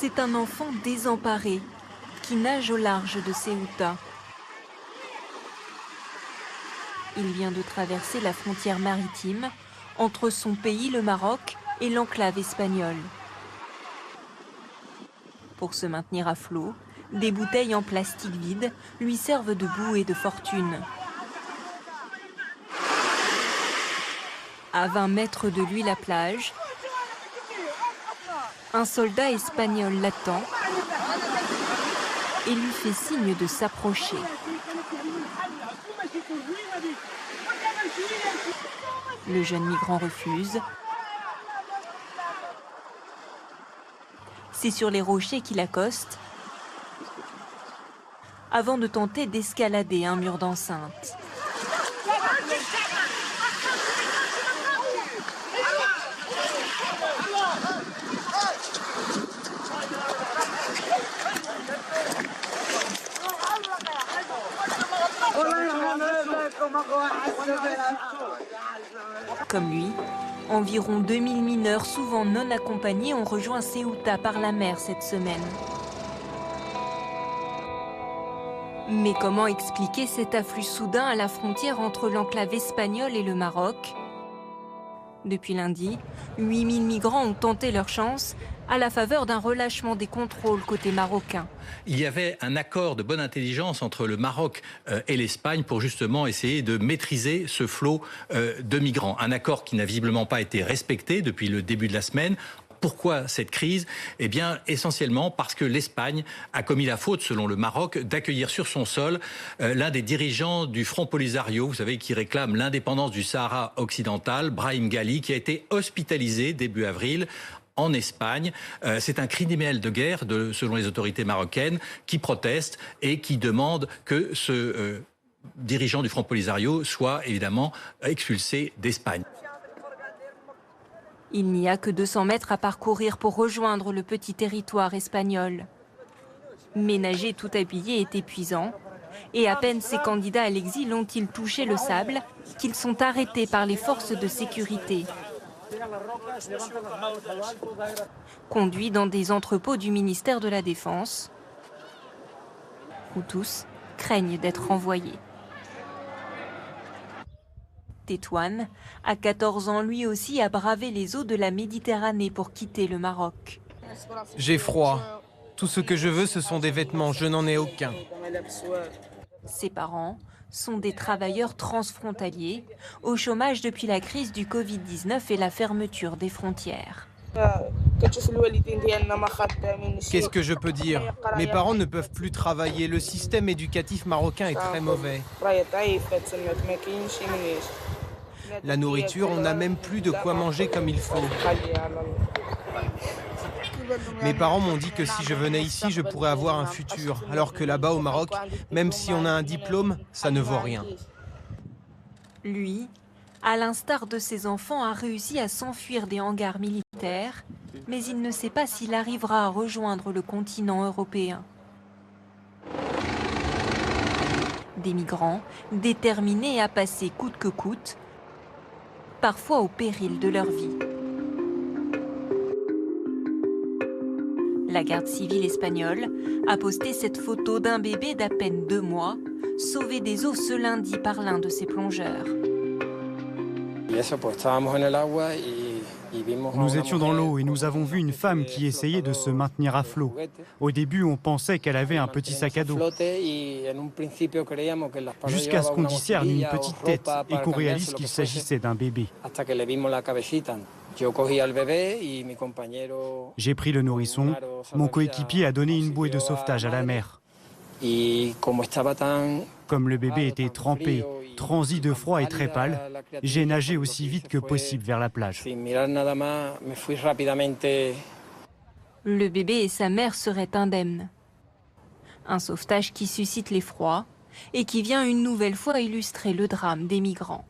C'est un enfant désemparé qui nage au large de Ceuta. Il vient de traverser la frontière maritime entre son pays, le Maroc, et l'enclave espagnole. Pour se maintenir à flot, des bouteilles en plastique vide lui servent de bouée de fortune. À 20 mètres de lui, la plage, un soldat espagnol l'attend et lui fait signe de s'approcher. Le jeune migrant refuse. C'est sur les rochers qu'il accoste avant de tenter d'escalader un mur d'enceinte. Comme lui, environ 2000 mineurs, souvent non accompagnés, ont rejoint Ceuta par la mer cette semaine. Mais comment expliquer cet afflux soudain à la frontière entre l'enclave espagnole et le Maroc? Depuis lundi, 8000 migrants ont tenté leur chance à la faveur d'un relâchement des contrôles côté marocain. Il y avait un accord de bonne intelligence entre le Maroc et l'Espagne pour justement essayer de maîtriser ce flot de migrants. Un accord qui n'a visiblement pas été respecté depuis le début de la semaine. Pourquoi cette crise? Eh bien, essentiellement parce que l'Espagne a commis la faute, selon le Maroc, d'accueillir sur son sol l'un des dirigeants du Front Polisario, vous savez, qui réclame l'indépendance du Sahara occidental, Brahim Ghali, qui a été hospitalisé début avril en Espagne. C'est un criminel de guerre, selon les autorités marocaines, qui proteste et qui demande que ce dirigeant du Front Polisario soit évidemment expulsé d'Espagne. Il n'y a que 200 mètres à parcourir pour rejoindre le petit territoire espagnol. Mais nager tout habillé est épuisant. Et à peine ces candidats à l'exil ont-ils touché le sable qu'ils sont arrêtés par les forces de sécurité. Conduits dans des entrepôts du ministère de la Défense, où tous craignent d'être renvoyés. Tétouane, à 14 ans, lui aussi a bravé les eaux de la Méditerranée pour quitter le Maroc. J'ai froid. Tout ce que je veux, ce sont des vêtements. Je n'en ai aucun. Ses parents sont des travailleurs transfrontaliers, au chômage depuis la crise du Covid-19 et la fermeture des frontières. Qu'est-ce que je peux dire? Mes parents ne peuvent plus travailler. Le système éducatif marocain est très mauvais. La nourriture, on n'a même plus de quoi manger comme il faut. Mes parents m'ont dit que si je venais ici, je pourrais avoir un futur. Alors que là-bas, au Maroc, même si on a un diplôme, ça ne vaut rien. Lui, à l'instar de ses enfants, a réussi à s'enfuir des hangars militaires, mais il ne sait pas s'il arrivera à rejoindre le continent européen. Des migrants déterminés à passer coûte que coûte, parfois au péril de leur vie. La garde civile espagnole a posté cette photo d'un bébé d'à peine 2 mois, sauvé des eaux ce lundi par l'un de ses plongeurs. Nous étions dans l'eau et nous avons vu une femme qui essayait de se maintenir à flot. Au début, on pensait qu'elle avait un petit sac à dos. Jusqu'à ce qu'on discerne une petite tête et qu'on réalise qu'il s'agissait d'un bébé. J'ai pris le nourrisson. Mon coéquipier a donné une bouée de sauvetage à la mer. Comme le bébé était trempé, transi de froid et très pâle, j'ai nagé aussi vite que possible vers la plage. Le bébé et sa mère seraient indemnes. Un sauvetage qui suscite l'effroi et qui vient une nouvelle fois illustrer le drame des migrants.